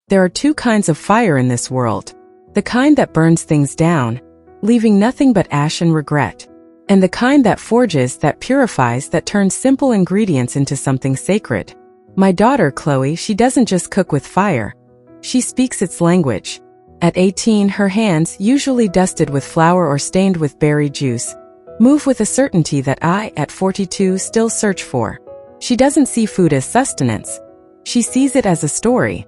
There are two kinds of fire in this world. The kind that burns things down, leaving nothing but ash and regret. And the kind that forges, that purifies, that turns simple ingredients into something sacred. My daughter, Chloe, she doesn't just cook with fire. She speaks its language. At 18, her hands, usually dusted with flour or stained with berry juice, move with a certainty that I, at 42, still search for. She doesn't see food as sustenance. She sees it as a story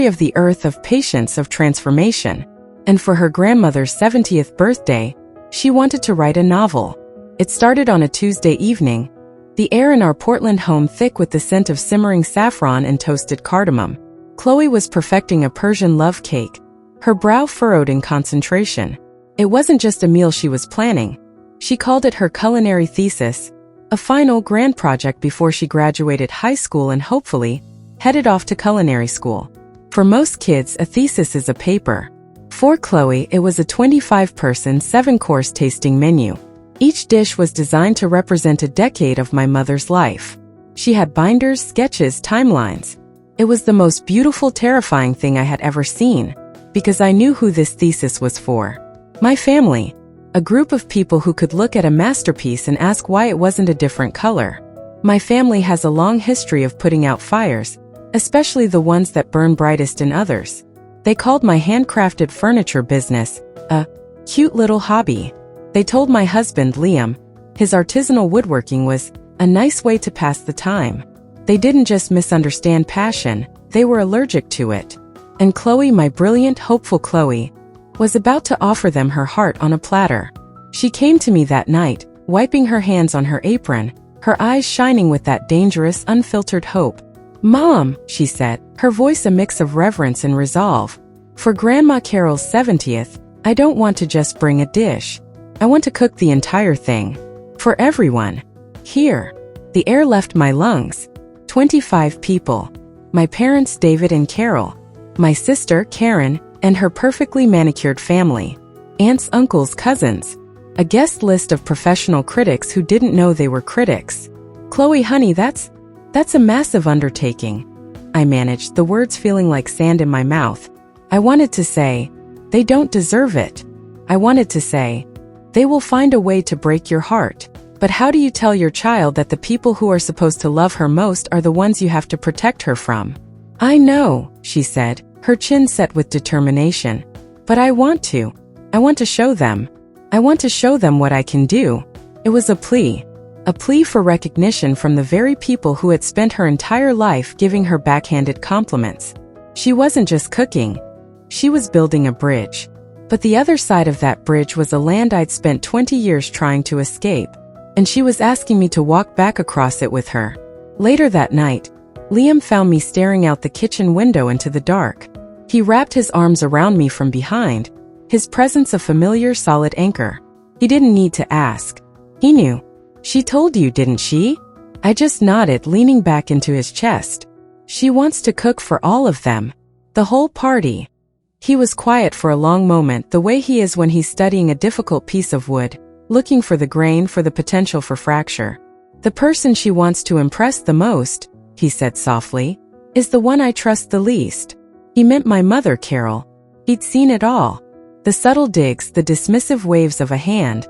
of the earth, of patience, of transformation. And for her grandmother's 70th birthday, she wanted to write a novel. It started on a Tuesday evening, the air in our Portland home thick with the scent of simmering saffron and toasted cardamom. Chloe was perfecting a Persian love cake, her brow furrowed in concentration. It wasn't just a meal she was planning. She called it her culinary thesis, a final grand project before she graduated high school and hopefully headed off to culinary school. For most kids, a thesis is a paper. For Chloe, it was a 25-person, 7-course tasting menu. Each dish was designed to represent a decade of my mother's life. She had binders, sketches, timelines. It was the most beautiful, terrifying thing I had ever seen, because I knew who this thesis was for. My family. A group of people who could look at a masterpiece and ask why it wasn't a different color. My family has a long history of putting out fires, especially the ones that burn brightest in others. They called my handcrafted furniture business a cute little hobby. They told my husband, Liam, his artisanal woodworking was a nice way to pass the time. They didn't just misunderstand passion, they were allergic to it. And Chloe, my brilliant, hopeful Chloe, was about to offer them her heart on a platter. She came to me that night, wiping her hands on her apron, her eyes shining with that dangerous, unfiltered hope. "Mom," she said, her voice a mix of reverence and resolve. "For Grandma Carol's 70th, I don't want to just bring a dish. I want to cook the entire thing. For everyone. Here." The air left my lungs. 25 people. My parents, David and Carol. My sister, Karen, and her perfectly manicured family. Aunts, uncles, cousins. A guest list of professional critics who didn't know they were critics. "Chloe, honey, that's a massive undertaking." I managed, the words feeling like sand in my mouth. I wanted to say, "They don't deserve it." I wanted to say, "They will find a way to break your heart." But how do you tell your child that the people who are supposed to love her most are the ones you have to protect her from? "I know," she said, her chin set with determination. "But I want to. I want to show them. I want to show them what I can do." It was a plea for recognition from the very people who had spent her entire life giving her backhanded compliments. She wasn't just cooking. She was building a bridge. But the other side of that bridge was a land I'd spent 20 years trying to escape, and she was asking me to walk back across it with her. Later that night, Liam found me staring out the kitchen window into the dark. He wrapped his arms around me from behind, his presence a familiar, solid anchor. He didn't need to ask. He knew. "She told you, didn't she?" I just nodded, leaning back into his chest. "She wants to cook for all of them. The whole party." He was quiet for a long moment, the way he is when he's studying a difficult piece of wood, looking for the grain, for the potential for fracture. "The person she wants to impress the most," he said softly, "is the one I trust the least." He meant my mother, Carol. He'd seen it all. The subtle digs, the dismissive waves of a hand,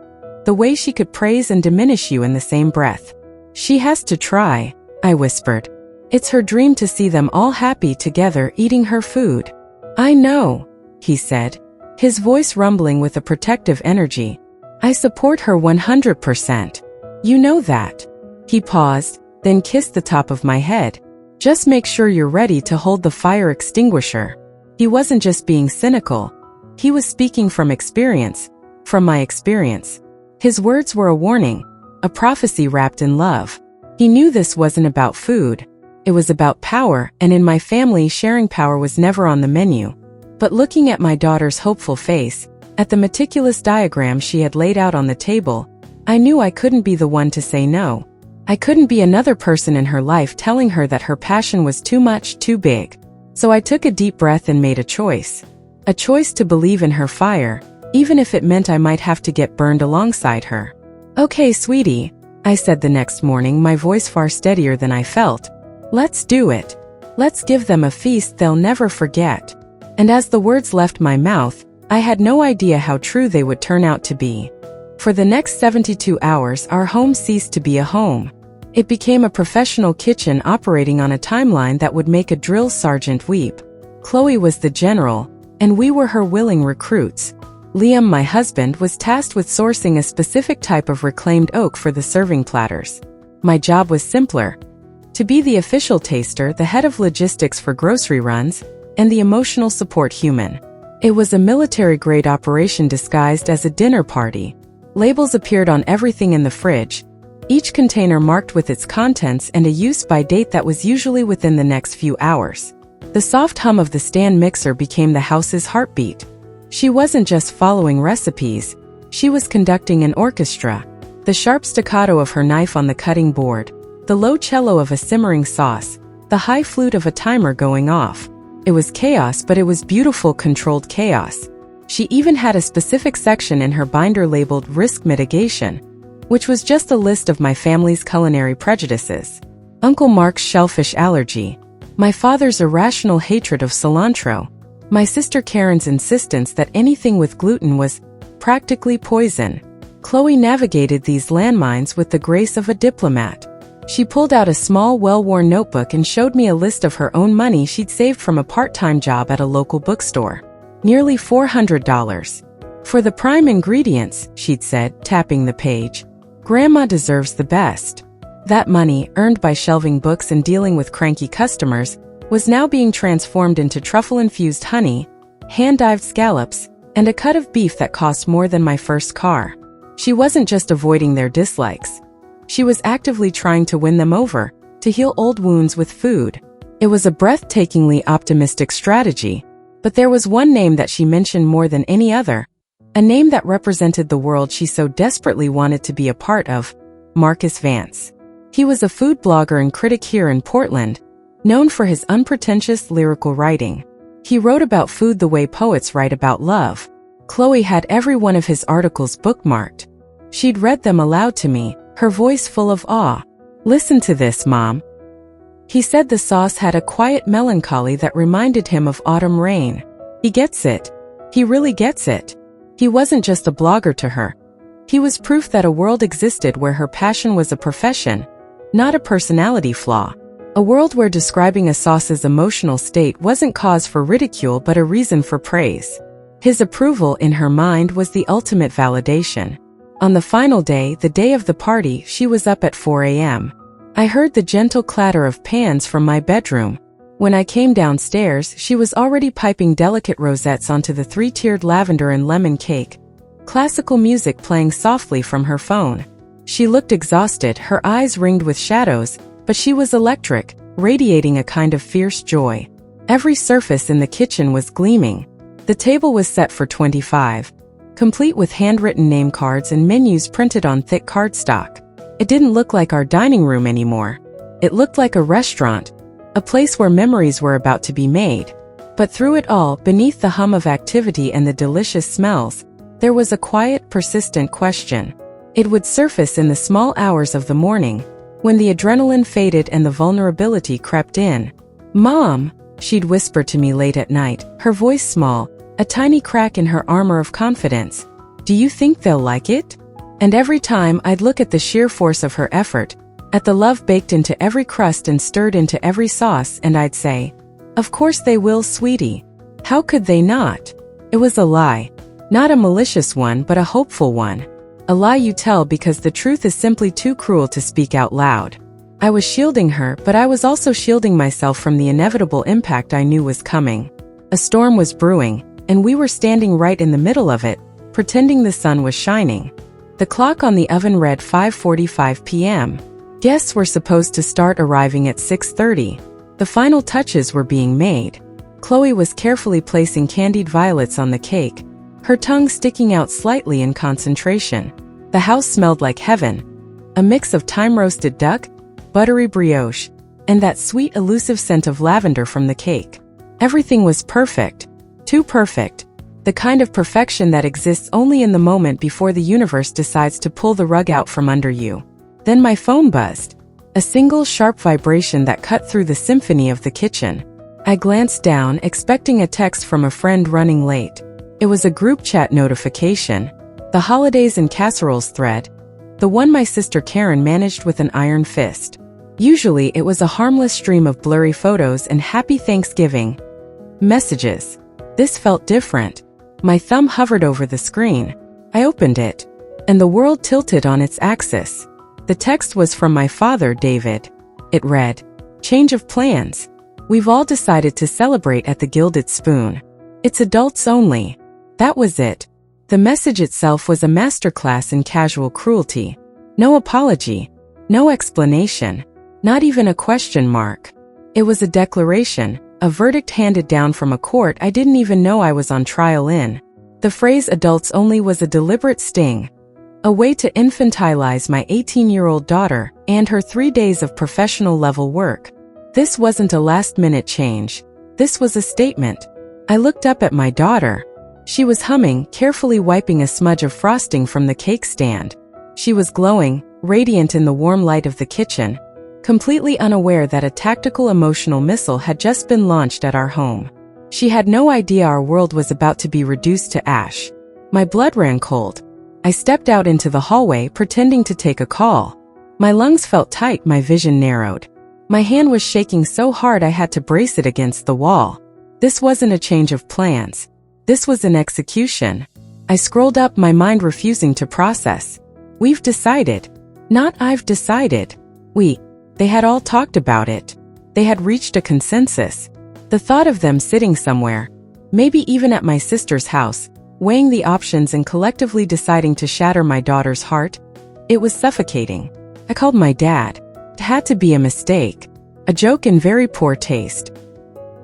the way she could praise and diminish you in the same breath. "She has to try," I whispered. "It's her dream to see them all happy together eating her food." "I know," he said, his voice rumbling with a protective energy. "I support her 100%. You know that." He paused, then kissed the top of my head. "Just make sure you're ready to hold the fire extinguisher." He wasn't just being cynical. He was speaking from experience, from my experience. His words were a warning, a prophecy wrapped in love. He knew this wasn't about food. It was about power, and in my family, sharing power was never on the menu. But looking at my daughter's hopeful face, at the meticulous diagram she had laid out on the table, I knew I couldn't be the one to say no. I couldn't be another person in her life telling her that her passion was too much, too big. So I took a deep breath and made a choice. A choice to believe in her fire, even if it meant I might have to get burned alongside her. "Okay, sweetie," I said the next morning, my voice far steadier than I felt. "Let's do it." Let's give them a feast they'll never forget. And as the words left my mouth, I had no idea how true they would turn out to be. For the next 72 hours, our home ceased to be a home. It became a professional kitchen operating on a timeline that would make a drill sergeant weep. Chloe was the general, and we were her willing recruits. Liam, my husband, was tasked with sourcing a specific type of reclaimed oak for the serving platters. My job was simpler: to be the official taster, the head of logistics for grocery runs, and the emotional support human. It was a military-grade operation disguised as a dinner party. Labels appeared on everything in the fridge, each container marked with its contents and a use-by date that was usually within the next few hours. The soft hum of the stand mixer became the house's heartbeat. She wasn't just following recipes, she was conducting an orchestra. The sharp staccato of her knife on the cutting board, the low cello of a simmering sauce, the high flute of a timer going off. It was chaos, but it was beautiful, controlled chaos. She even had a specific section in her binder labeled risk mitigation, which was just a list of my family's culinary prejudices. Uncle Mark's shellfish allergy, my father's irrational hatred of cilantro, my sister Karen's insistence that anything with gluten was practically poison. Chloe navigated these landmines with the grace of a diplomat. She pulled out a small, well-worn notebook and showed me a list of her own money she'd saved from a part-time job at a local bookstore. Nearly $400. For the prime ingredients, she'd said, tapping the page. Grandma deserves the best. That money, earned by shelving books and dealing with cranky customers, was now being transformed into truffle-infused honey, hand-dived scallops, and a cut of beef that cost more than my first car. She wasn't just avoiding their dislikes. She was actively trying to win them over, to heal old wounds with food. It was a breathtakingly optimistic strategy, but there was one name that she mentioned more than any other, a name that represented the world she so desperately wanted to be a part of: Marcus Vance. He was a food blogger and critic here in Portland, known for his unpretentious lyrical writing. He wrote about food the way poets write about love. Chloe had every one of his articles bookmarked. She'd read them aloud to me, her voice full of awe. "Listen to this, Mom." He said the sauce had a quiet melancholy that reminded him of autumn rain. He gets it. He really gets it. He wasn't just a blogger to her. He was proof that a world existed where her passion was a profession, not a personality flaw. A world where describing a sauce's emotional state wasn't cause for ridicule but a reason for praise. His approval in her mind was the ultimate validation. On the final day, the day of the party, she was up at 4 a.m. I heard the gentle clatter of pans from my bedroom. When I came downstairs, she was already piping delicate rosettes onto the 3-tiered lavender and lemon cake, classical music playing softly from her phone. She looked exhausted, her eyes ringed with shadows, but she was electric, radiating a kind of fierce joy. Every surface in the kitchen was gleaming. The table was set for 25, complete with handwritten name cards and menus printed on thick cardstock. It didn't look like our dining room anymore. It looked like a restaurant, a place where memories were about to be made. But through it all, beneath the hum of activity and the delicious smells, there was a quiet, persistent question. It would surface in the small hours of the morning, when the adrenaline faded and the vulnerability crept in. "Mom," she'd whisper to me late at night, her voice small, a tiny crack in her armor of confidence. "Do you think they'll like it?" And every time I'd look at the sheer force of her effort, at the love baked into every crust and stirred into every sauce, and I'd say, "Of course they will, sweetie. How could they not?" It was a lie. Not a malicious one, but a hopeful one. A lie you tell because the truth is simply too cruel to speak out loud. I was shielding her, but I was also shielding myself from the inevitable impact I knew was coming. A storm was brewing, and we were standing right in the middle of it, pretending the sun was shining. The clock on the oven read 5:45 p.m. Guests were supposed to start arriving at 6:30. The final touches were being made. Chloe was carefully placing candied violets on the cake, her tongue sticking out slightly in concentration. The house smelled like heaven, a mix of time-roasted duck, buttery brioche, and that sweet elusive scent of lavender from the cake. Everything was perfect, too perfect, the kind of perfection that exists only in the moment before the universe decides to pull the rug out from under you. Then my phone buzzed. A single sharp vibration that cut through the symphony of the kitchen. I glanced down, expecting a text from a friend running late. It was a group chat notification. The holidays and casseroles thread. The one my sister Karen managed with an iron fist. Usually it was a harmless stream of blurry photos and happy Thanksgiving messages. This felt different. My thumb hovered over the screen. I opened it, and the world tilted on its axis. The text was from my father, David. It read, "Change of plans. We've all decided to celebrate at the Gilded Spoon. It's adults only." That was it. The message itself was a masterclass in casual cruelty. No apology. No explanation. Not even a question mark. It was a declaration, a verdict handed down from a court I didn't even know I was on trial in. The phrase adults only was a deliberate sting. A way to infantilize my 18-year-old daughter and her 3 days of professional-level work. This wasn't a last-minute change. This was a statement. I looked up at my daughter. She was humming, carefully wiping a smudge of frosting from the cake stand. She was glowing, radiant in the warm light of the kitchen, completely unaware that a tactical emotional missile had just been launched at our home. She had no idea our world was about to be reduced to ash. My blood ran cold. I stepped out into the hallway, pretending to take a call. My lungs felt tight, my vision narrowed. My hand was shaking so hard I had to brace it against the wall. This wasn't a change of plans. This was an execution. I scrolled up, my mind refusing to process. We've decided. Not I've decided. They had all talked about it. They had reached a consensus. The thought of them sitting somewhere, maybe even at my sister's house, weighing the options and collectively deciding to shatter my daughter's heart, it was suffocating. I called my dad. It had to be a mistake. A joke in very poor taste.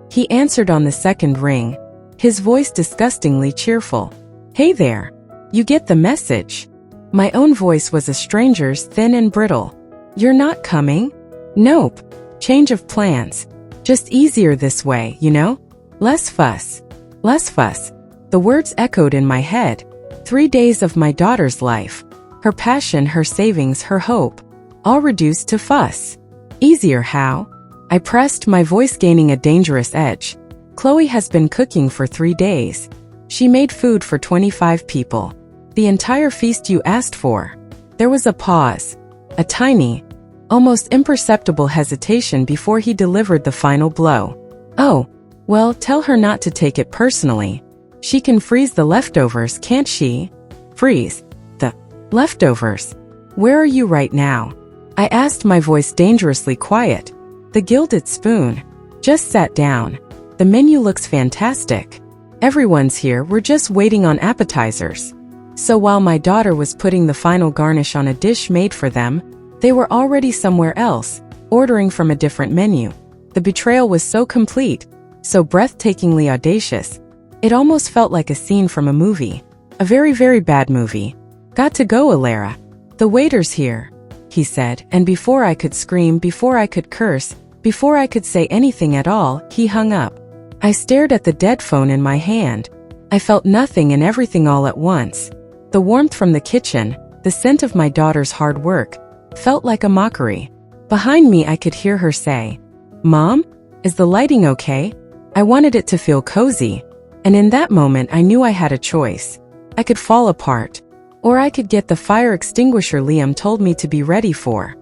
He answered on the second ring, his voice disgustingly cheerful. "Hey there. You get the message." My own voice was a stranger's, thin and brittle. "You're not coming?" "Nope. Change of plans. Just easier this way, you know? Less fuss. Less fuss." The words echoed in my head. 3 days of my daughter's life. Her passion, her savings, her hope. All reduced to fuss. Easier how? I pressed, my voice gaining a dangerous edge. "Chloe has been cooking for 3 days. She made food for 25 people. The entire feast you asked for." There was a pause. A tiny, almost imperceptible hesitation before he delivered the final blow. "Oh, well, tell her not to take it personally. She can freeze the leftovers, can't she?" "Freeze? The leftovers? Where are you right now?" I asked, my voice dangerously quiet. "The Gilded Spoon. Just sat down. The menu looks fantastic. Everyone's here, we're just waiting on appetizers." So while my daughter was putting the final garnish on a dish made for them, they were already somewhere else, ordering from a different menu. The betrayal was so complete, so breathtakingly audacious. It almost felt like a scene from a movie. A very, very bad movie. "Got to go, Elara. The waiter's here," he said, and before I could scream, before I could curse, before I could say anything at all, he hung up. I stared at the dead phone in my hand. I felt nothing and everything all at once. The warmth from the kitchen, the scent of my daughter's hard work, felt like a mockery. Behind me I could hear her say, "Mom, is the lighting okay?" I wanted it to feel cozy, and in that moment I knew I had a choice. I could fall apart, or I could get the fire extinguisher Liam told me to be ready for.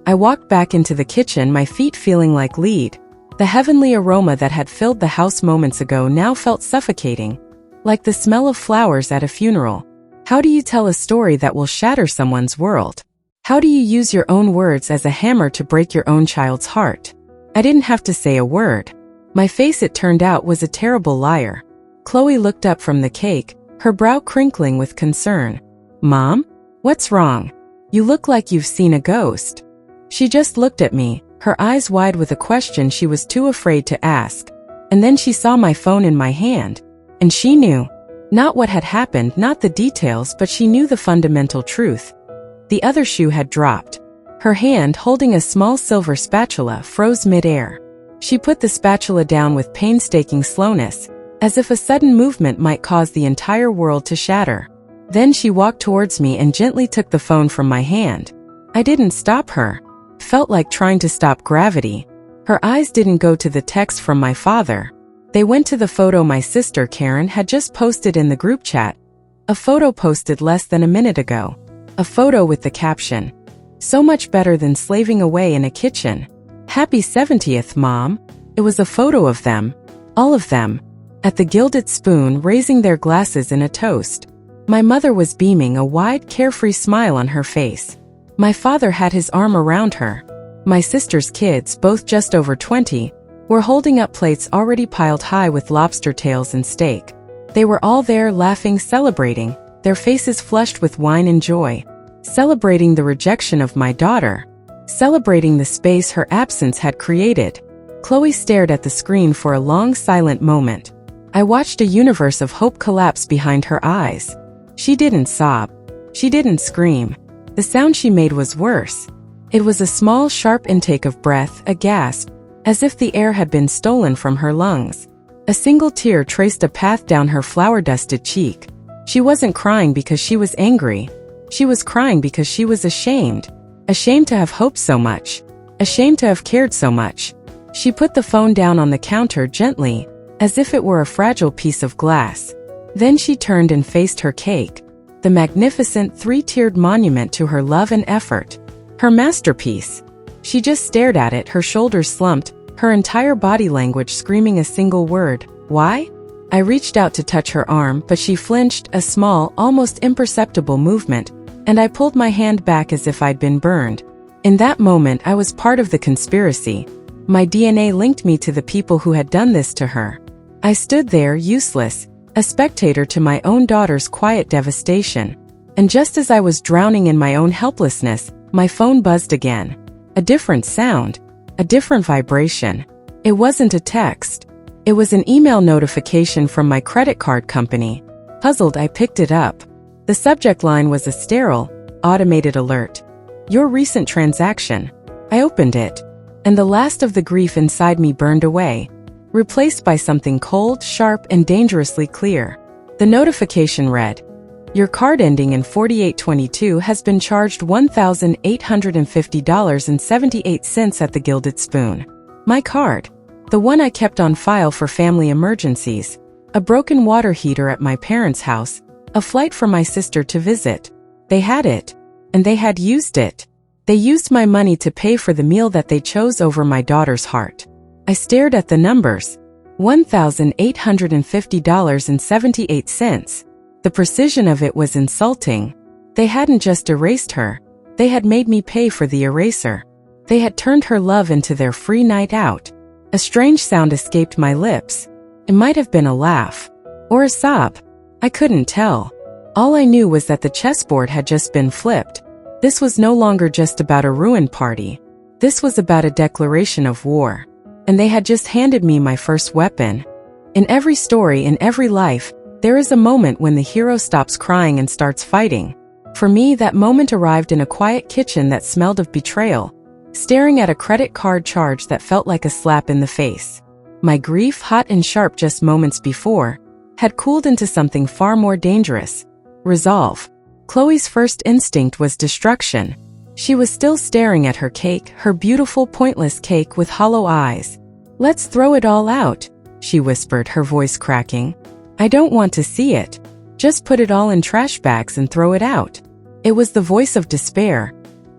I walked back into the kitchen, my feet feeling like lead. The heavenly aroma that had filled the house moments ago now felt suffocating, like the smell of flowers at a funeral. How do you tell a story that will shatter someone's world? How do you use your own words as a hammer to break your own child's heart? I didn't have to say a word. My face, it turned out, was a terrible liar. Chloe looked up from the cake, her brow crinkling with concern. "Mom? What's wrong? You look like you've seen a ghost." She just looked at me, her eyes wide with a question she was too afraid to ask. And then she saw my phone in my hand. And she knew. Not what had happened, not the details, but she knew the fundamental truth. The other shoe had dropped. Her hand, holding a small silver spatula, froze mid-air. She put the spatula down with painstaking slowness, as if a sudden movement might cause the entire world to shatter. Then she walked towards me and gently took the phone from my hand. I didn't stop her. felt like trying to stop gravity. Her eyes didn't go to the text from my father. They went to the photo my sister Karen had just posted in the group chat. A photo posted less than a minute ago. A photo with the caption, "So much better than slaving away in a kitchen. Happy 70th, Mom." It was a photo of them, all of them, at the Gilded Spoon raising their glasses in a toast. My mother was beaming a wide, carefree smile on her face. My father had his arm around her. My sister's kids, both just over 20, were holding up plates already piled high with lobster tails and steak. They were all there laughing, celebrating, their faces flushed with wine and joy, celebrating the rejection of my daughter, celebrating the space her absence had created. Chloe stared at the screen for a long, silent moment. I watched a universe of hope collapse behind her eyes. She didn't sob. She didn't scream. The sound she made was worse. It was a small, sharp intake of breath, a gasp, as if the air had been stolen from her lungs. A single tear traced a path down her flour-dusted cheek. She wasn't crying because she was angry. She was crying because she was ashamed. Ashamed to have hoped so much. Ashamed to have cared so much. She put the phone down on the counter gently, as if it were a fragile piece of glass. Then she turned and faced her cake. The magnificent three-tiered monument to her love and effort. Her masterpiece. She just stared at it, her shoulders slumped, her entire body language screaming a single word, "Why?" I reached out to touch her arm, but she flinched, a small, almost imperceptible movement, and I pulled my hand back as if I'd been burned. In that moment, I was part of the conspiracy. My DNA linked me to the people who had done this to her. I stood there, useless, a spectator to my own daughter's quiet devastation. And just as I was drowning in my own helplessness, my phone buzzed again. A different sound. A different vibration. It wasn't a text. It was an email notification from my credit card company. Puzzled, I picked it up. The subject line was a sterile, automated alert. "Your recent transaction." I opened it, and the last of the grief inside me burned away, replaced by something cold, sharp, and dangerously clear. The notification read, "Your card ending in 4822 has been charged $1,850.78 at the Gilded Spoon." My card. The one I kept on file for family emergencies. A broken water heater at my parents' house. A flight for my sister to visit. They had it. And they had used it. They used my money to pay for the meal that they chose over my daughter's heart. I stared at the numbers. $1,850.78. The precision of it was insulting. They hadn't just erased her. They had made me pay for the eraser. They had turned her love into their free night out. A strange sound escaped my lips. It might have been a laugh. Or a sob. I couldn't tell. All I knew was that the chessboard had just been flipped. This was no longer just about a ruined party. This was about a declaration of war. And they had just handed me my first weapon. In every story, in every life, there is a moment when the hero stops crying and starts fighting. For me, that moment arrived in a quiet kitchen that smelled of betrayal, staring at a credit card charge that felt like a slap in the face. My grief, hot and sharp just moments before, had cooled into something far more dangerous. Resolve. Chloe's first instinct was destruction. She was still staring at her cake, her beautiful, pointless cake with hollow eyes. "Let's throw it all out," she whispered, her voice cracking. "I don't want to see it. Just put it all in trash bags and throw it out." It was the voice of despair,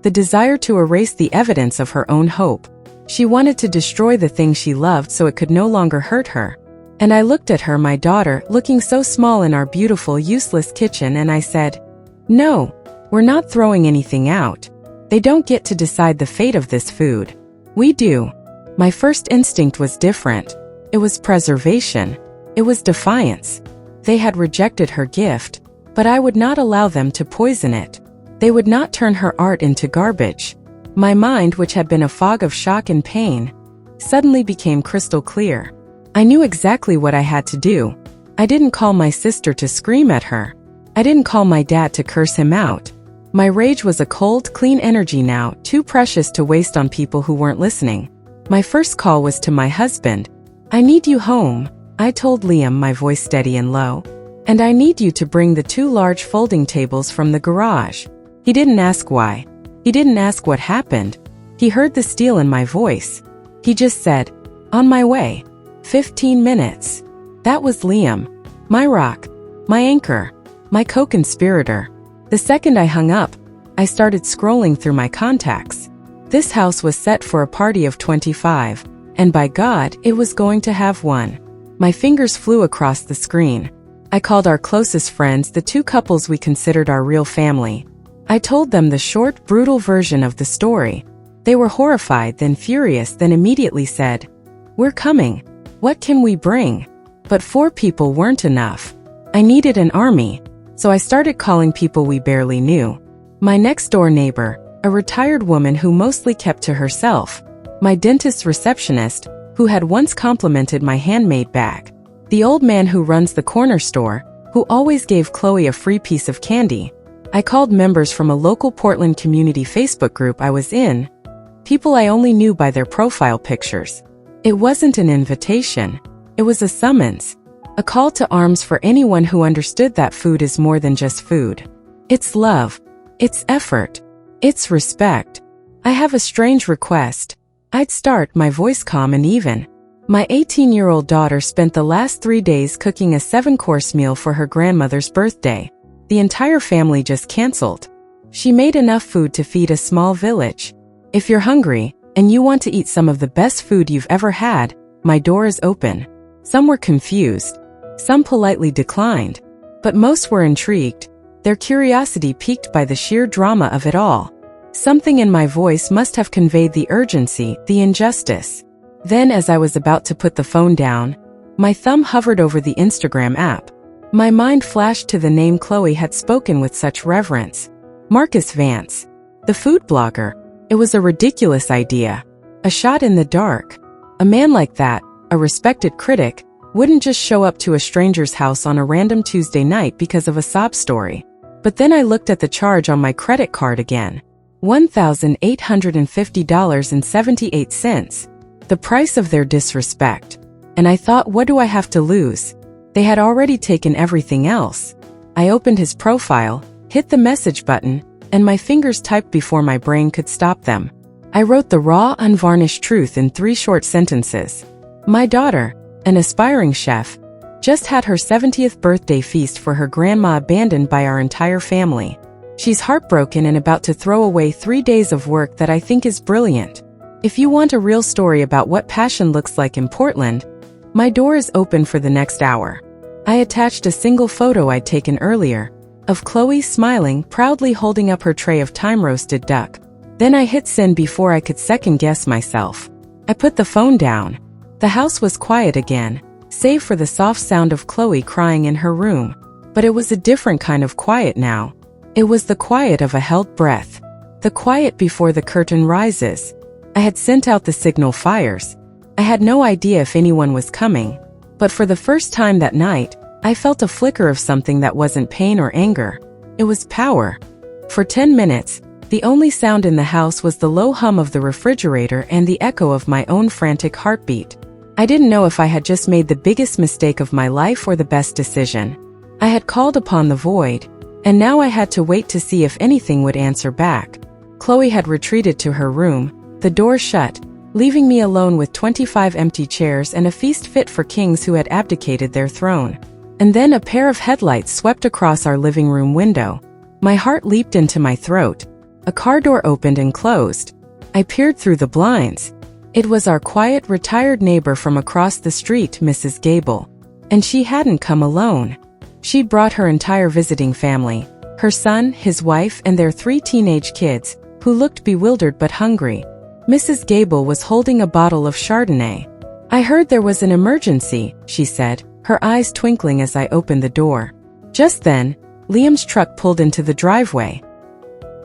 the desire to erase the evidence of her own hope. She wanted to destroy the thing she loved so it could no longer hurt her. And I looked at her, my daughter, looking so small in our beautiful, useless kitchen, and I said, "No, we're not throwing anything out. They don't get to decide the fate of this food. We do." My first instinct was different. It was preservation. It was defiance. They had rejected her gift, but I would not allow them to poison it. They would not turn her art into garbage. My mind, which had been a fog of shock and pain, suddenly became crystal clear. I knew exactly what I had to do. I didn't call my sister to scream at her. I didn't call my dad to curse him out. My rage was a cold, clean energy now, too precious to waste on people who weren't listening. My first call was to my husband. "I need you home," I told Liam, my voice steady and low. "And I need you to bring the 2 large folding tables from the garage." He didn't ask why. He didn't ask what happened. He heard the steel in my voice. He just said, "On my way. 15 minutes. That was Liam. My rock. My anchor. My co-conspirator. The second I hung up, I started scrolling through my contacts. This house was set for a party of 25, and by God, it was going to have one. My fingers flew across the screen. I called our closest friends, the two couples we considered our real family. I told them the short, brutal version of the story. They were horrified, then furious, then immediately said, "We're coming. What can we bring?" But 4 people weren't enough. I needed an army, so I started calling people we barely knew. My next-door neighbor, a retired woman who mostly kept to herself, my dentist's receptionist, who had once complimented my handmade bag, the old man who runs the corner store, who always gave Chloe a free piece of candy. I called members from a local Portland community Facebook group I was in, people I only knew by their profile pictures. It wasn't an invitation. It was a summons, a call to arms for anyone who understood that food is more than just food. It's love. It's effort. It's respect. I have a strange request. I'd start, my voice calm and even. My 18-year-old daughter spent the last 3 days cooking a 7-course meal for her grandmother's birthday. The entire family just canceled. She made enough food to feed a small village. If you're hungry, and you want to eat some of the best food you've ever had, my door is open. Some were confused. Some politely declined. But most were intrigued, their curiosity piqued by the sheer drama of it all. Something in my voice must have conveyed the urgency, the injustice. Then, as I was about to put the phone down, my thumb hovered over the Instagram app. My mind flashed to the name Chloe had spoken with such reverence. Marcus Vance. The food blogger. It was a ridiculous idea. A shot in the dark. A man like that, a respected critic, wouldn't just show up to a stranger's house on a random Tuesday night because of a sob story. But then I looked at the charge on my credit card again. $1,850.78. The price of their disrespect. And I thought, what do I have to lose? They had already taken everything else. I opened his profile, hit the message button, and my fingers typed before my brain could stop them. I wrote the raw, unvarnished truth in 3 short sentences. My daughter, an aspiring chef, just had her 70th birthday feast for her grandma abandoned by our entire family. She's heartbroken and about to throw away 3 days of work that I think is brilliant. If you want a real story about what passion looks like in Portland, my door is open for the next hour. I attached a single photo I'd taken earlier, of Chloe smiling, proudly holding up her tray of time-roasted duck. Then I hit send before I could second-guess myself. I put the phone down. The house was quiet again, save for the soft sound of Chloe crying in her room. But it was a different kind of quiet now. It was the quiet of a held breath. The quiet before the curtain rises. I had sent out the signal fires. I had no idea if anyone was coming. But for the first time that night, I felt a flicker of something that wasn't pain or anger. It was power. For 10 minutes, the only sound in the house was the low hum of the refrigerator and the echo of my own frantic heartbeat. I didn't know if I had just made the biggest mistake of my life or the best decision. I had called upon the void, and now I had to wait to see if anything would answer back. Chloe had retreated to her room, the door shut, leaving me alone with 25 empty chairs and a feast fit for kings who had abdicated their throne. And then a pair of headlights swept across our living room window. My heart leaped into my throat. A car door opened and closed. I peered through the blinds. It was our quiet, retired neighbor from across the street, Mrs. Gable. And she hadn't come alone. She'd brought her entire visiting family, her son, his wife, and their 3 teenage kids, who looked bewildered but hungry. Mrs. Gable was holding a bottle of Chardonnay. "I heard there was an emergency," she said, her eyes twinkling as I opened the door. Just then, Liam's truck pulled into the driveway.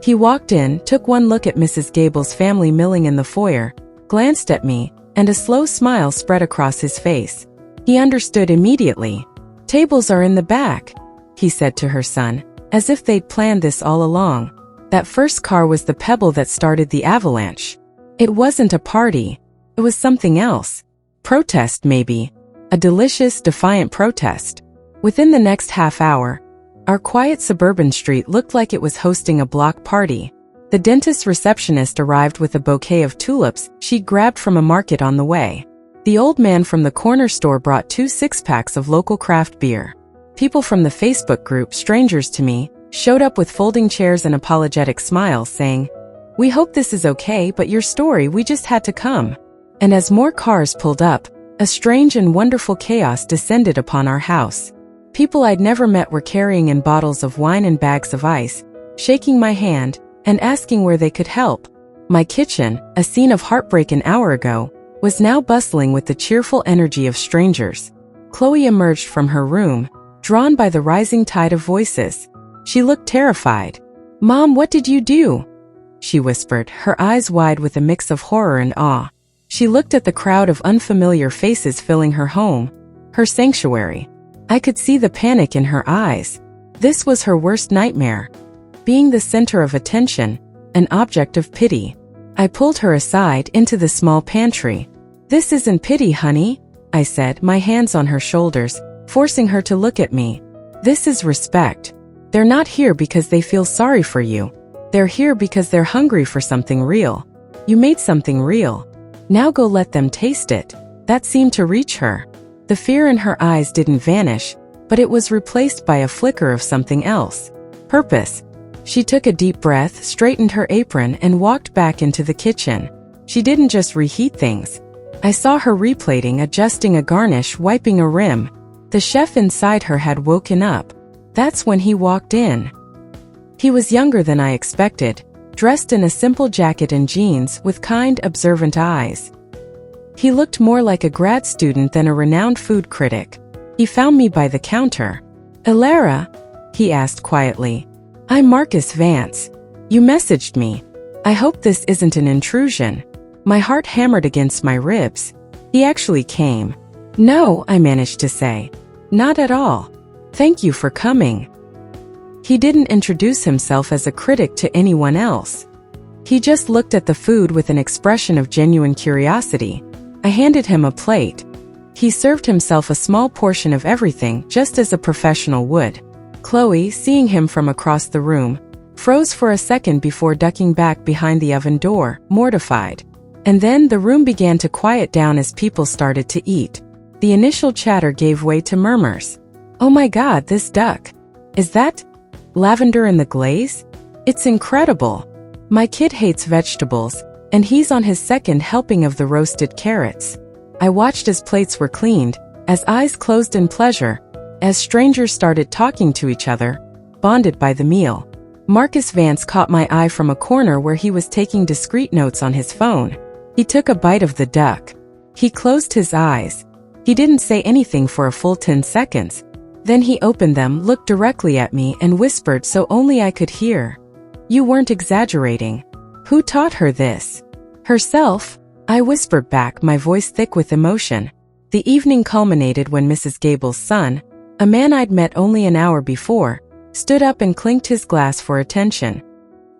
He walked in, took one look at Mrs. Gable's family milling in the foyer, glanced at me, and a slow smile spread across his face. He understood immediately. "Tables are in the back," he said to her son, as if they'd planned this all along. That first car was the pebble that started the avalanche. It wasn't a party. It was something else. Protest, maybe. A delicious, defiant protest. Within the next half hour, our quiet suburban street looked like it was hosting a block party. The dentist's receptionist arrived with a bouquet of tulips she'd grabbed from a market on the way. The old man from the corner store brought 2 six-packs of local craft beer. People from the Facebook group Strangers to Me showed up with folding chairs and apologetic smiles saying, "We hope this is okay, but your story, we just had to come." And as more cars pulled up, a strange and wonderful chaos descended upon our house. People I'd never met were carrying in bottles of wine and bags of ice, shaking my hand, and asking where they could help. My kitchen, a scene of heartbreak an hour ago, was now bustling with the cheerful energy of strangers. Chloe emerged from her room, drawn by the rising tide of voices. She looked terrified. "Mom, what did you do?" she whispered, her eyes wide with a mix of horror and awe. She looked at the crowd of unfamiliar faces filling her home, her sanctuary. I could see the panic in her eyes. This was her worst nightmare. Being the center of attention, an object of pity. I pulled her aside into the small pantry. "This isn't pity, honey," I said, my hands on her shoulders, forcing her to look at me. "This is respect. They're not here because they feel sorry for you. They're here because they're hungry for something real. You made something real. Now go let them taste it." That seemed to reach her. The fear in her eyes didn't vanish, but it was replaced by a flicker of something else. Purpose. She took a deep breath, straightened her apron, and walked back into the kitchen. She didn't just reheat things. I saw her replating, adjusting a garnish, wiping a rim. The chef inside her had woken up. That's when he walked in. He was younger than I expected, dressed in a simple jacket and jeans with kind, observant eyes. He looked more like a grad student than a renowned food critic. He found me by the counter. "Elara?" he asked quietly. "I'm Marcus Vance. You messaged me. I hope this isn't an intrusion." My heart hammered against my ribs. He actually came. "No," I managed to say. "Not at all. Thank you for coming." He didn't introduce himself as a critic to anyone else. He just looked at the food with an expression of genuine curiosity. I handed him a plate. He served himself a small portion of everything, just as a professional would. Chloe, seeing him from across the room, froze for a second before ducking back behind the oven door, mortified. And then the room began to quiet down as people started to eat. The initial chatter gave way to murmurs. "Oh my God, this duck. Is that lavender in the glaze? It's incredible. My kid hates vegetables, and he's on his second helping of the roasted carrots." I watched as plates were cleaned, as eyes closed in pleasure, as strangers started talking to each other, bonded by the meal. Marcus Vance caught my eye from a corner where he was taking discreet notes on his phone. He took a bite of the duck. He closed his eyes. He didn't say anything for a full 10 seconds. Then he opened them, looked directly at me, and whispered so only I could hear. "You weren't exaggerating. Who taught her this?" "Herself," I whispered back, my voice thick with emotion. The evening culminated when Mrs. Gable's son, a man I'd met only an hour before, stood up and clinked his glass for attention.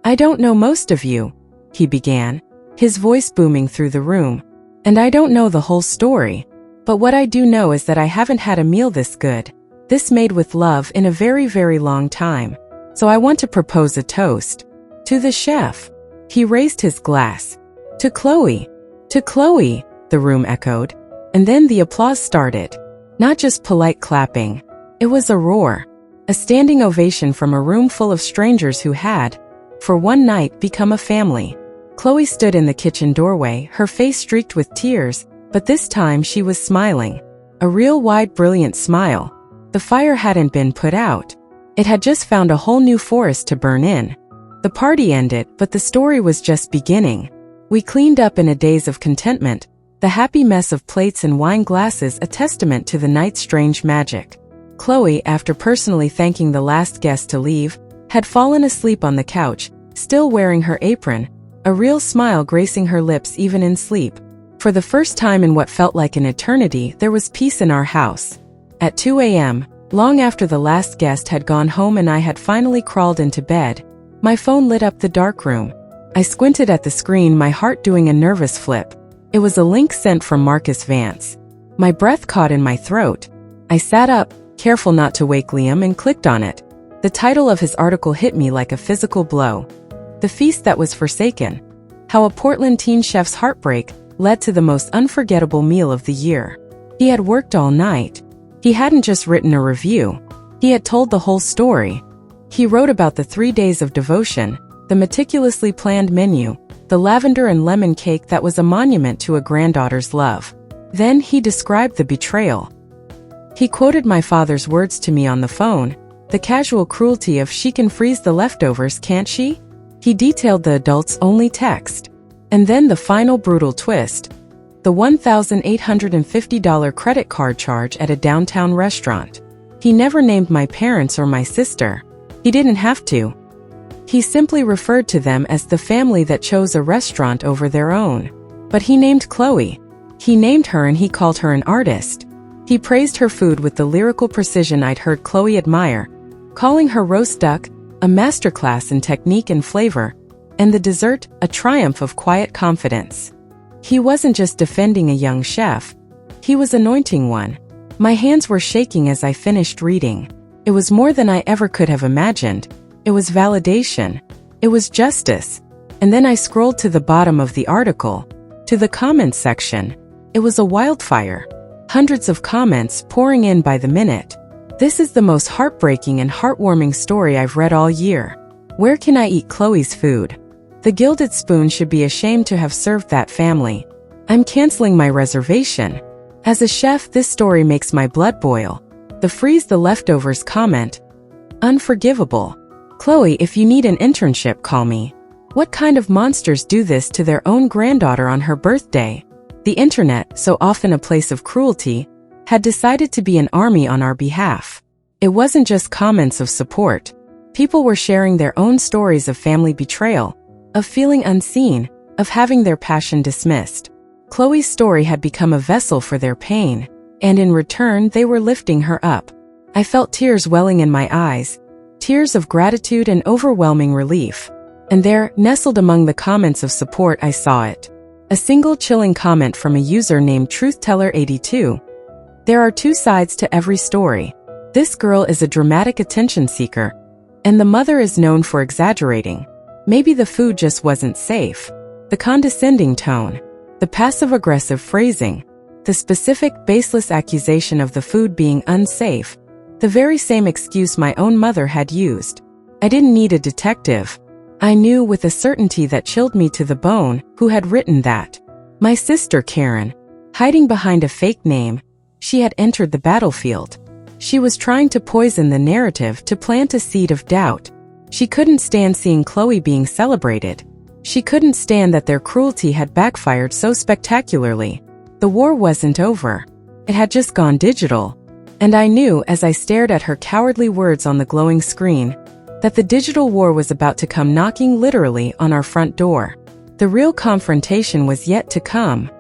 "I don't know most of you," he began, his voice booming through the room. "And I don't know the whole story. But what I do know is that I haven't had a meal this good, this made with love, in a very, very long time. So I want to propose a toast. To the chef." He raised his glass. "To Chloe. To Chloe," the room echoed. And then the applause started. Not just polite clapping. It was a roar. A standing ovation from a room full of strangers who had, for one night, become a family. Chloe stood in the kitchen doorway, her face streaked with tears, but this time she was smiling. A real wide, brilliant smile. The fire hadn't been put out. It had just found a whole new forest to burn in. The party ended, but the story was just beginning. We cleaned up in a daze of contentment, the happy mess of plates and wine glasses a testament to the night's strange magic. Chloe, after personally thanking the last guest to leave, had fallen asleep on the couch, still wearing her apron, a real smile gracing her lips even in sleep. For the first time in what felt like an eternity, there was peace in our house. At 2 a.m., long after the last guest had gone home and I had finally crawled into bed, my phone lit up the dark room. I squinted at the screen, my heart doing a nervous flip. It was a link sent from Marcus Vance. My breath caught in my throat. I sat up, careful not to wake Liam, and clicked on it. The title of his article hit me like a physical blow. The feast that was forsaken. How a Portland teen chef's heartbreak led to the most unforgettable meal of the year. He had worked all night. He hadn't just written a review. He had told the whole story. He wrote about the 3 days of devotion, the meticulously planned menu, the lavender and lemon cake that was a monument to a granddaughter's love. Then he described the betrayal. He quoted my father's words to me on the phone, the casual cruelty of "she can freeze the leftovers, can't she?" He detailed the adults-only text. And then the final brutal twist. The $1,850 credit card charge at a downtown restaurant. He never named my parents or my sister. He didn't have to. He simply referred to them as the family that chose a restaurant over their own. But he named Chloe. He named her and he called her an artist. He praised her food with the lyrical precision I'd heard Chloe admire, calling her roast duck a masterclass in technique and flavor, and the dessert a triumph of quiet confidence. He wasn't just defending a young chef. He was anointing one. My hands were shaking as I finished reading. It was more than I ever could have imagined. It was validation. It was justice. And then I scrolled to the bottom of the article, to the comments section. It was a wildfire. Hundreds of comments pouring in by the minute. This is the most heartbreaking and heartwarming story I've read all year. Where can I eat Chloe's food? The Gilded Spoon should be ashamed to have served that family. I'm canceling my reservation. As a chef, this story makes my blood boil. The freeze the leftovers comment. Unforgivable. Chloe, if you need an internship, call me. What kind of monsters do this to their own granddaughter on her birthday? The internet, so often a place of cruelty, had decided to be an army on our behalf. It wasn't just comments of support. People were sharing their own stories of family betrayal, of feeling unseen, of having their passion dismissed. Chloe's story had become a vessel for their pain, and in return they were lifting her up. I felt tears welling in my eyes, tears of gratitude and overwhelming relief. And there, nestled among the comments of support, I saw it. A single chilling comment from a user named TruthTeller82. There are two sides to every story. This girl is a dramatic attention seeker, and the mother is known for exaggerating. Maybe the food just wasn't safe. The condescending tone, the passive-aggressive phrasing, the specific, baseless accusation of the food being unsafe, the very same excuse my own mother had used. I didn't need a detective. I knew with a certainty that chilled me to the bone who had written that. My sister Karen, hiding behind a fake name, she had entered the battlefield. She was trying to poison the narrative, to plant a seed of doubt. She couldn't stand seeing Chloe being celebrated. She couldn't stand that their cruelty had backfired so spectacularly. The war wasn't over. It had just gone digital. And I knew as I stared at her cowardly words on the glowing screen, that the digital war was about to come knocking literally on our front door. The real confrontation was yet to come.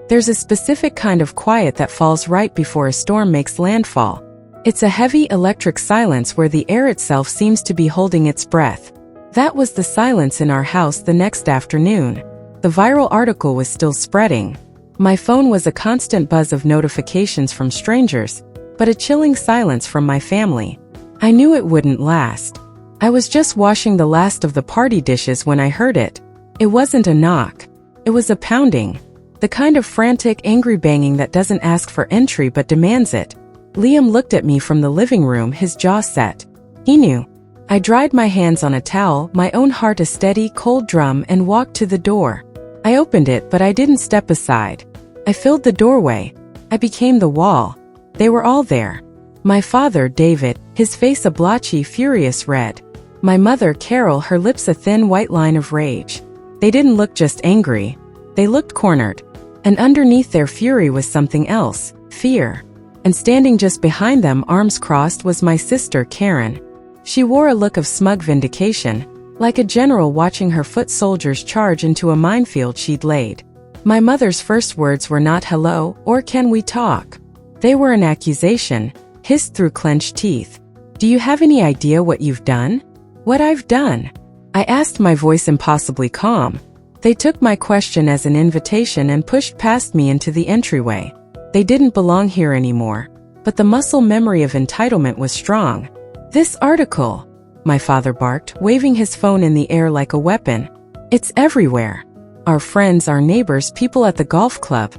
There's a specific kind of quiet that falls right before a storm makes landfall. It's a heavy electric silence where the air itself seems to be holding its breath. That was the silence in our house the next afternoon. The viral article was still spreading. My phone was a constant buzz of notifications from strangers, but a chilling silence from my family. I knew it wouldn't last. I was just washing the last of the party dishes when I heard it. It wasn't a knock. It was a pounding. The kind of frantic, angry banging that doesn't ask for entry but demands it. Liam looked at me from the living room, his jaw set. He knew. I dried my hands on a towel, my own heart a steady, cold drum, and walked to the door. I opened it, but I didn't step aside. I filled the doorway. I became the wall. They were all there. My father, David, his face a blotchy, furious red. My mother, Carol, her lips a thin white line of rage. They didn't look just angry. They looked cornered. And underneath their fury was something else, fear. And standing just behind them, arms crossed, was my sister, Karen. She wore a look of smug vindication, like a general watching her foot soldiers charge into a minefield she'd laid. My mother's first words were not hello or can we talk. They were an accusation, hissed through clenched teeth. Do you have any idea what you've done? What I've done? I asked, my voice impossibly calm. They took my question as an invitation and pushed past me into the entryway. They didn't belong here anymore, but the muscle memory of entitlement was strong. This article. my father barked, waving his phone in the air like a weapon. It's everywhere. Our friends, our neighbors, people at the golf club.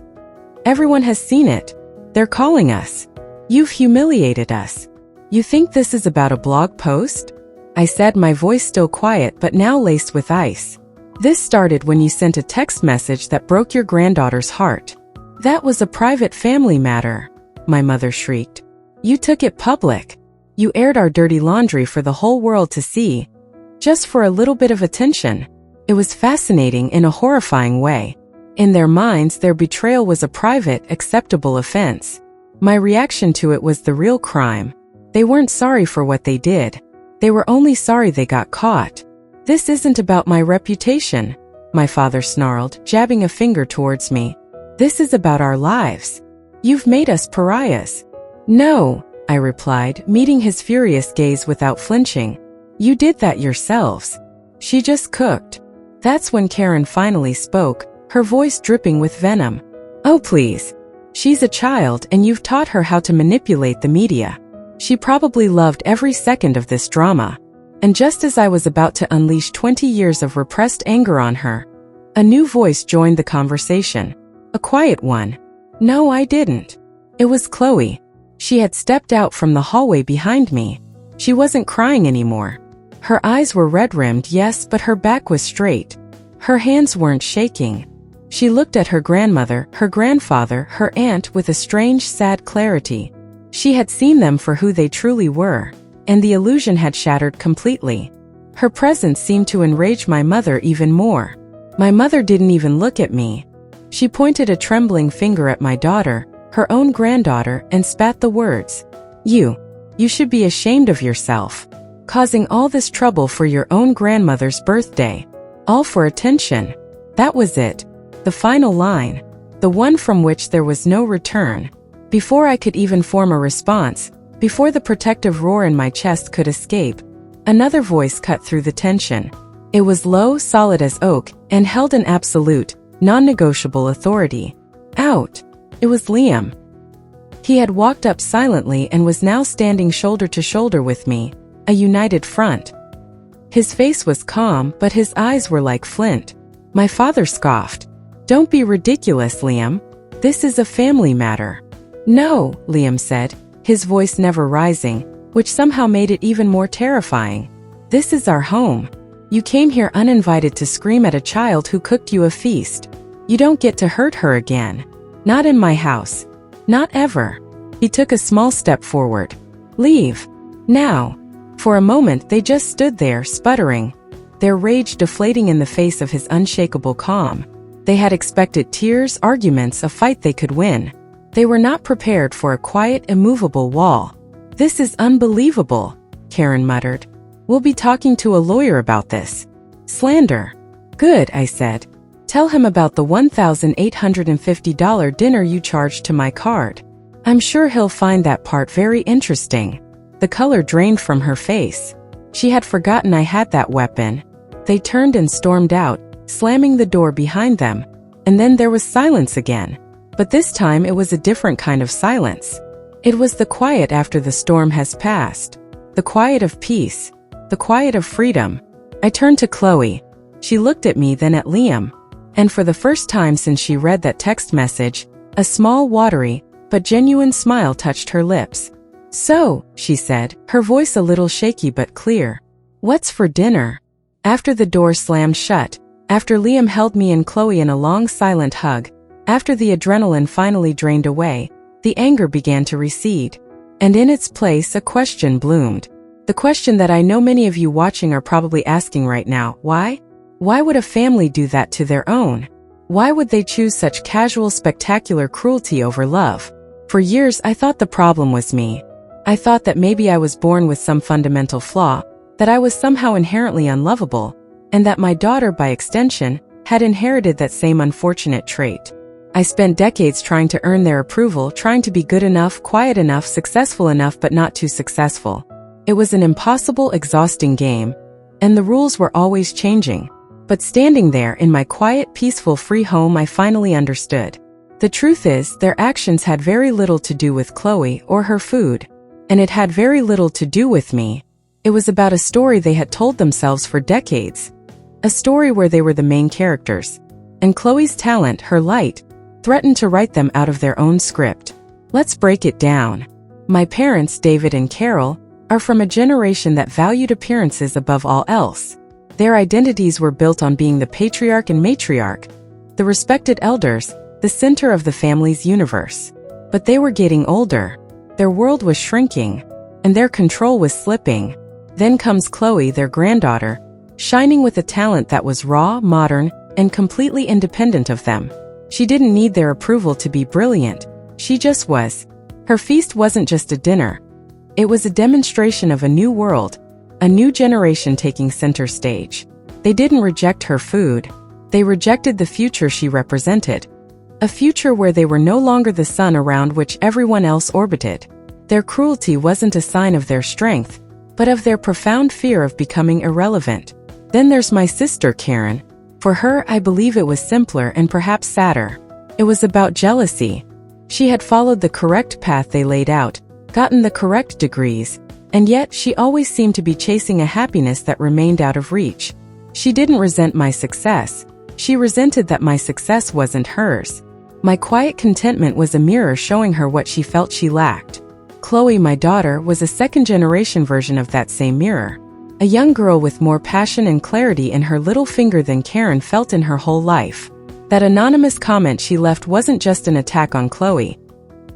Everyone has seen it. They're calling us. You've humiliated us. You think this is about a blog post? I said, my voice still quiet but now laced with ice. This started when you sent a text message that broke your granddaughter's heart. That was a private family matter, my mother shrieked. You took it public. You aired our dirty laundry for the whole world to see. Just for a little bit of attention. It was fascinating in a horrifying way. In their minds, their betrayal was a private, acceptable offense. My reaction to it was the real crime. They weren't sorry for what they did. They were only sorry they got caught. This isn't about my reputation, my father snarled, jabbing a finger towards me. This is about our lives. You've made us pariahs. No, I replied, meeting his furious gaze without flinching. You did that yourselves. She just cooked. That's when Karen finally spoke, her voice dripping with venom. Oh please. She's a child and you've taught her how to manipulate the media. She probably loved every second of this drama. And just as I was about to unleash 20 years of repressed anger on her, a new voice joined the conversation. A quiet one. No, I didn't. It was Chloe. She had stepped out from the hallway behind me. She wasn't crying anymore. Her eyes were red-rimmed, yes, but her back was straight. Her hands weren't shaking. She looked at her grandmother, her grandfather, her aunt with a strange, sad clarity. She had seen them for who they truly were, and the illusion had shattered completely. Her presence seemed to enrage my mother even more. My mother didn't even look at me. She pointed a trembling finger at my daughter, her own granddaughter, and spat the words. You should be ashamed of yourself. Causing all this trouble for your own grandmother's birthday. All for attention. That was it. The final line. The one from which there was no return. Before I could even form a response, before the protective roar in my chest could escape, another voice cut through the tension. It was low, solid as oak, and held an absolute, non-negotiable authority. Out. It was Liam. He had walked up silently and was now standing shoulder to shoulder with me, a united front. His face was calm, but his eyes were like flint. My father scoffed. Don't be ridiculous, Liam. This is a family matter. No, Liam said, his voice never rising, which somehow made it even more terrifying. This is our home. You came here uninvited to scream at a child who cooked you a feast. You don't get to hurt her again. Not in my house. Not ever. He took a small step forward. Leave. Now. For a moment they just stood there, sputtering, their rage deflating in the face of his unshakable calm. They had expected tears, arguments, a fight they could win. They were not prepared for a quiet, immovable wall. This is unbelievable, Karen muttered. We'll be talking to a lawyer about this. Slander. Good, I said. Tell him about the $1,850 dinner you charged to my card. I'm sure he'll find that part very interesting. The color drained from her face. She had forgotten I had that weapon. They turned and stormed out, slamming the door behind them. And then there was silence again. But this time it was a different kind of silence. It was the quiet after the storm has passed. The quiet of peace. The quiet of freedom. I turned to Chloe. She looked at me, then at Liam. And for the first time since she read that text message, a small, watery, but genuine smile touched her lips. So, she said, her voice a little shaky but clear. What's for dinner? After the door slammed shut, after Liam held me and Chloe in a long silent hug, after the adrenaline finally drained away, the anger began to recede. And in its place a question bloomed. The question that I know many of you watching are probably asking right now. Why? Why would a family do that to their own? Why would they choose such casual, spectacular cruelty over love? For years I thought the problem was me. I thought that maybe I was born with some fundamental flaw, that I was somehow inherently unlovable, and that my daughter, by extension, had inherited that same unfortunate trait. I spent decades trying to earn their approval, trying to be good enough, quiet enough, successful enough, but not too successful. It was an impossible, exhausting game, and the rules were always changing. But standing there in my quiet, peaceful, free home, I finally understood. The truth is, their actions had very little to do with Chloe or her food, and it had very little to do with me. It was about a story they had told themselves for decades. A story where they were the main characters. And Chloe's talent, her light, threatened to write them out of their own script. Let's break it down. My parents, David and Carol, are from a generation that valued appearances above all else. Their identities were built on being the patriarch and matriarch, the respected elders, the center of the family's universe. But they were getting older. Their world was shrinking, and their control was slipping. Then comes Chloe, their granddaughter, shining with a talent that was raw, modern, and completely independent of them. She didn't need their approval to be brilliant. She just was. Her feast wasn't just a dinner. It was a demonstration of a new world, a new generation taking center stage. They didn't reject her food. They rejected the future she represented. A future where they were no longer the sun around which everyone else orbited. Their cruelty wasn't a sign of their strength, but of their profound fear of becoming irrelevant. Then there's my sister, Karen. For her, I believe it was simpler and perhaps sadder. It was about jealousy. She had followed the correct path they laid out, gotten the correct degrees, and yet she always seemed to be chasing a happiness that remained out of reach. She didn't resent my success. She resented that my success wasn't hers. My quiet contentment was a mirror showing her what she felt she lacked. Chloe, my daughter, was a second-generation version of that same mirror. A young girl with more passion and clarity in her little finger than Karen felt in her whole life. That anonymous comment she left wasn't just an attack on Chloe.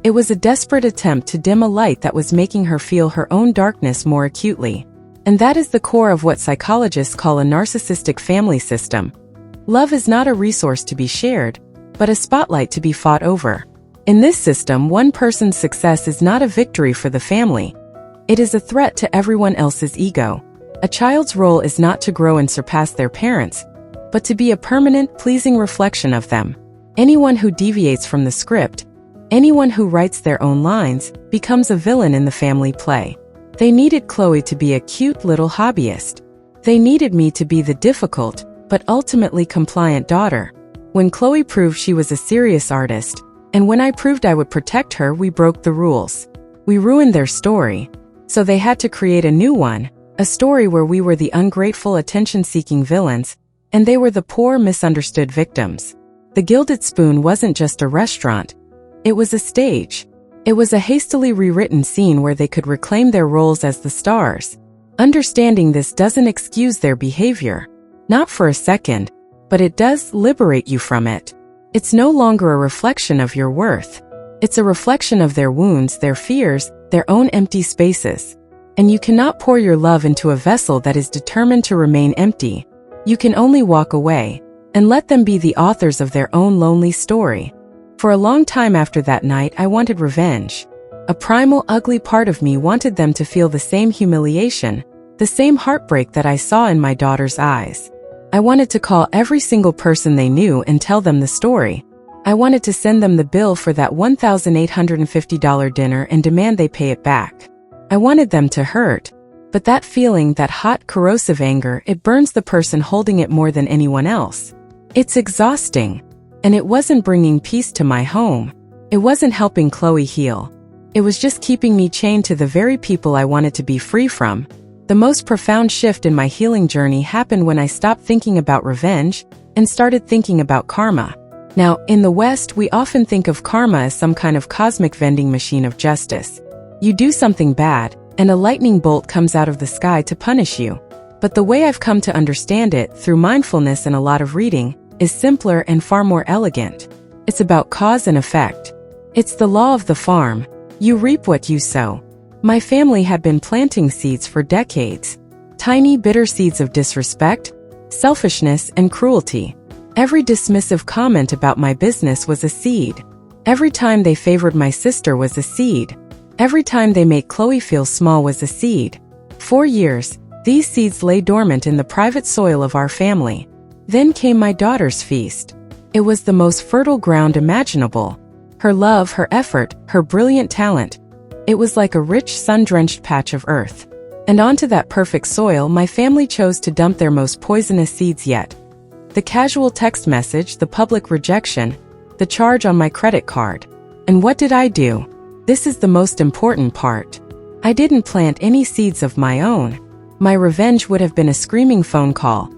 It was a desperate attempt to dim a light that was making her feel her own darkness more acutely. And that is the core of what psychologists call a narcissistic family system. Love is not a resource to be shared, but a spotlight to be fought over. In this system, one person's success is not a victory for the family. It is a threat to everyone else's ego. A child's role is not to grow and surpass their parents, but to be a permanent, pleasing reflection of them. Anyone who deviates from the script, anyone who writes their own lines, becomes a villain in the family play. They needed Chloe to be a cute little hobbyist. They needed me to be the difficult, but ultimately compliant daughter. When Chloe proved she was a serious artist, and when I proved I would protect her, we broke the rules. We ruined their story. So they had to create a new one, a story where we were the ungrateful, attention-seeking villains, and they were the poor, misunderstood victims. The Gilded Spoon wasn't just a restaurant. It was a stage. It was a hastily rewritten scene where they could reclaim their roles as the stars. Understanding this doesn't excuse their behavior. Not for a second, but it does liberate you from it. It's no longer a reflection of your worth. It's a reflection of their wounds, their fears, their own empty spaces. And you cannot pour your love into a vessel that is determined to remain empty. You can only walk away and let them be the authors of their own lonely story. For a long time after that night, I wanted revenge. A primal, ugly part of me wanted them to feel the same humiliation, the same heartbreak that I saw in my daughter's eyes. I wanted to call every single person they knew and tell them the story. I wanted to send them the bill for that $1,850 dinner and demand they pay it back. I wanted them to hurt. But that feeling, that hot, corrosive anger, it burns the person holding it more than anyone else. It's exhausting. And it wasn't bringing peace to my home. It wasn't helping Chloe heal. It was just keeping me chained to the very people I wanted to be free from. The most profound shift in my healing journey happened when I stopped thinking about revenge and started thinking about karma. Now, in the West, we often think of karma as some kind of cosmic vending machine of justice. You do something bad, and a lightning bolt comes out of the sky to punish you. But the way I've come to understand it, through mindfulness and a lot of reading, is simpler and far more elegant. It's about cause and effect. It's the law of the farm. You reap what you sow. My family had been planting seeds for decades. Tiny, bitter seeds of disrespect, selfishness, and cruelty. Every dismissive comment about my business was a seed. Every time they favored my sister was a seed. Every time they made Chloe feel small was a seed. For years, these seeds lay dormant in the private soil of our family. Then came my daughter's feast. It was the most fertile ground imaginable. Her love, her effort, her brilliant talent. It was like a rich, sun-drenched patch of earth. And onto that perfect soil, my family chose to dump their most poisonous seeds yet. The casual text message, the public rejection, the charge on my credit card. And what did I do? This is the most important part. I didn't plant any seeds of my own. My revenge would have been a screaming phone call,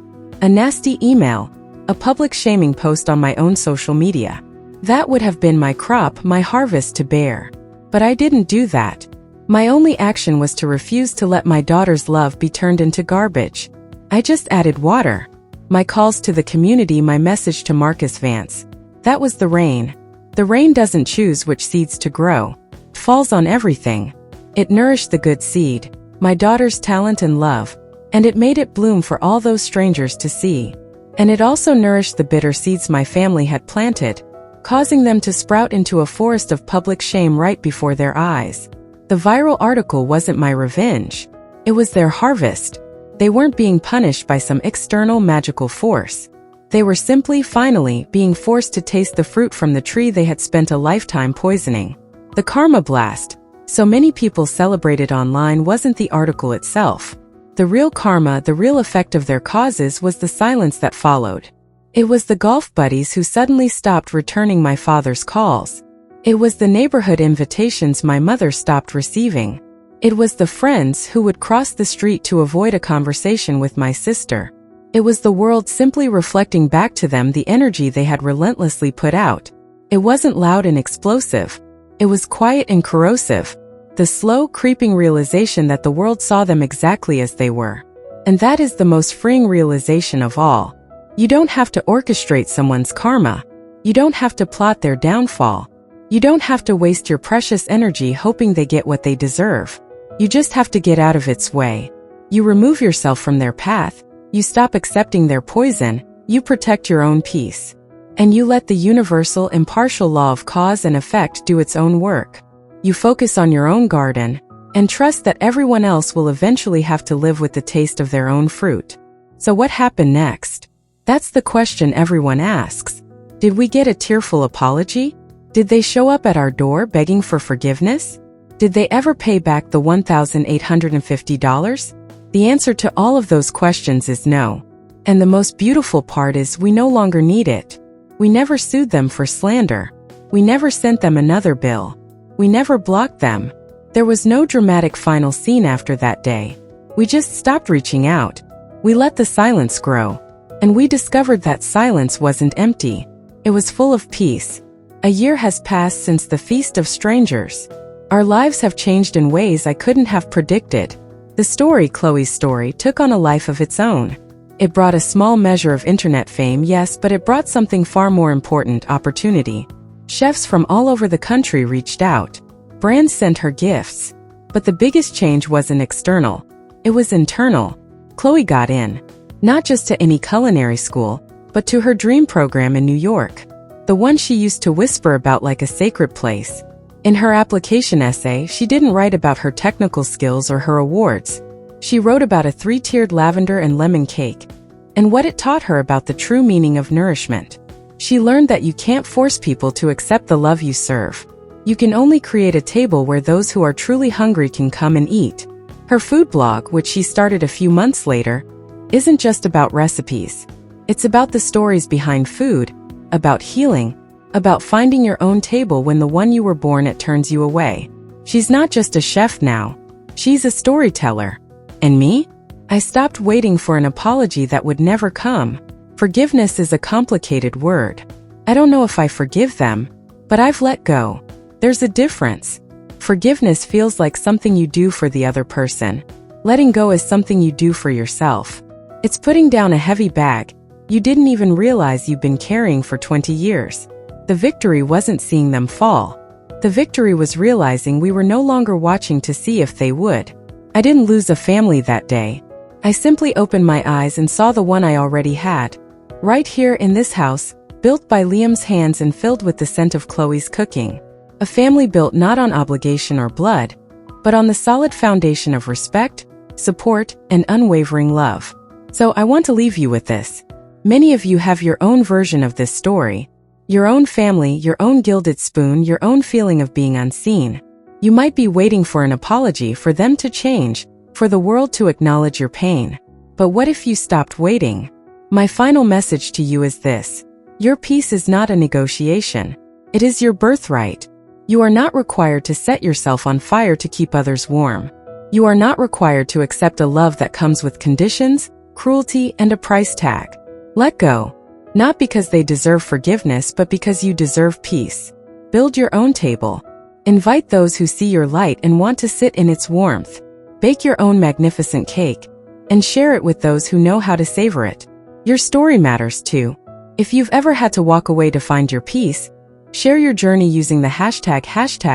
a nasty email, a public shaming post on my own social media. That would have been my crop, my harvest to bear. But I didn't do that. My only action was to refuse to let my daughter's love be turned into garbage. I just added water. My calls to the community, my message to Marcus Vance. That was the rain. The rain doesn't choose which seeds to grow. It falls on everything. It nourished the good seed, my daughter's talent and love, and it made it bloom for all those strangers to see. And it also nourished the bitter seeds my family had planted, causing them to sprout into a forest of public shame right before their eyes. The viral article wasn't my revenge. It was their harvest. They weren't being punished by some external magical force. They were simply, finally, being forced to taste the fruit from the tree they had spent a lifetime poisoning. The karma blast, so many people celebrated online, wasn't the article itself. The real karma, the real effect of their causes, was the silence that followed. It was the golf buddies who suddenly stopped returning my father's calls. It was the neighborhood invitations my mother stopped receiving. It was the friends who would cross the street to avoid a conversation with my sister. It was the world simply reflecting back to them the energy they had relentlessly put out. It wasn't loud and explosive. It was quiet and corrosive. The slow, creeping realization that the world saw them exactly as they were. And that is the most freeing realization of all. You don't have to orchestrate someone's karma. You don't have to plot their downfall. You don't have to waste your precious energy hoping they get what they deserve. You just have to get out of its way. You remove yourself from their path. You stop accepting their poison. You protect your own peace. And you let the universal, impartial law of cause and effect do its own work. You focus on your own garden and trust that everyone else will eventually have to live with the taste of their own fruit. So what happened next? That's the question everyone asks. Did we get a tearful apology? Did they show up at our door begging for forgiveness? Did they ever pay back the $1,850? The answer to all of those questions is no. And the most beautiful part is we no longer need it. We never sued them for slander. We never sent them another bill. We never blocked them. There was no dramatic final scene after that day. We just stopped reaching out. We let the silence grow. And we discovered that silence wasn't empty. It was full of peace. A year has passed since the Feast of Strangers. Our lives have changed in ways I couldn't have predicted. The story, Chloe's story, took on a life of its own. It brought a small measure of internet fame, yes, but it brought something far more important: opportunity. Chefs from all over the country reached out. Brands sent her gifts. But the biggest change wasn't external. It was internal. Chloe got in. Not just to any culinary school, but to her dream program in New York. The one she used to whisper about like a sacred place. In her application essay, she didn't write about her technical skills or her awards. She wrote about a 3-tiered lavender and lemon cake, and what it taught her about the true meaning of nourishment. She learned that you can't force people to accept the love you serve. You can only create a table where those who are truly hungry can come and eat. Her food blog, which she started a few months later, isn't just about recipes. It's about the stories behind food, about healing, about finding your own table when the one you were born at turns you away. She's not just a chef now. She's a storyteller. And me? I stopped waiting for an apology that would never come. Forgiveness is a complicated word. I don't know if I forgive them, but I've let go. There's a difference. Forgiveness feels like something you do for the other person. Letting go is something you do for yourself. It's putting down a heavy bag you didn't even realize you've been carrying for 20 years. The victory wasn't seeing them fall. The victory was realizing we were no longer watching to see if they would. I didn't lose a family that day. I simply opened my eyes and saw the one I already had. Right here in this house, built by Liam's hands and filled with the scent of Chloe's cooking. A family built not on obligation or blood, but on the solid foundation of respect, support, and unwavering love. So I want to leave you with this. Many of you have your own version of this story. Your own family, your own gilded spoon, your own feeling of being unseen. You might be waiting for an apology, for them to change, for the world to acknowledge your pain. But what if you stopped waiting? My final message to you is this. Your peace is not a negotiation. It is your birthright. You are not required to set yourself on fire to keep others warm. You are not required to accept a love that comes with conditions, cruelty, and a price tag. Let go. Not because they deserve forgiveness, but because you deserve peace. Build your own table. Invite those who see your light and want to sit in its warmth. Bake your own magnificent cake, and share it with those who know how to savor it. Your story matters too. If you've ever had to walk away to find your peace, share your journey using the hashtag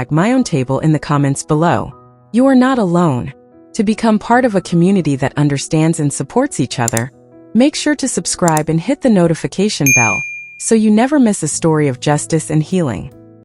#MyOwnTable in the comments below. You are not alone. To become part of a community that understands and supports each other, make sure to subscribe and hit the notification bell so you never miss a story of justice and healing.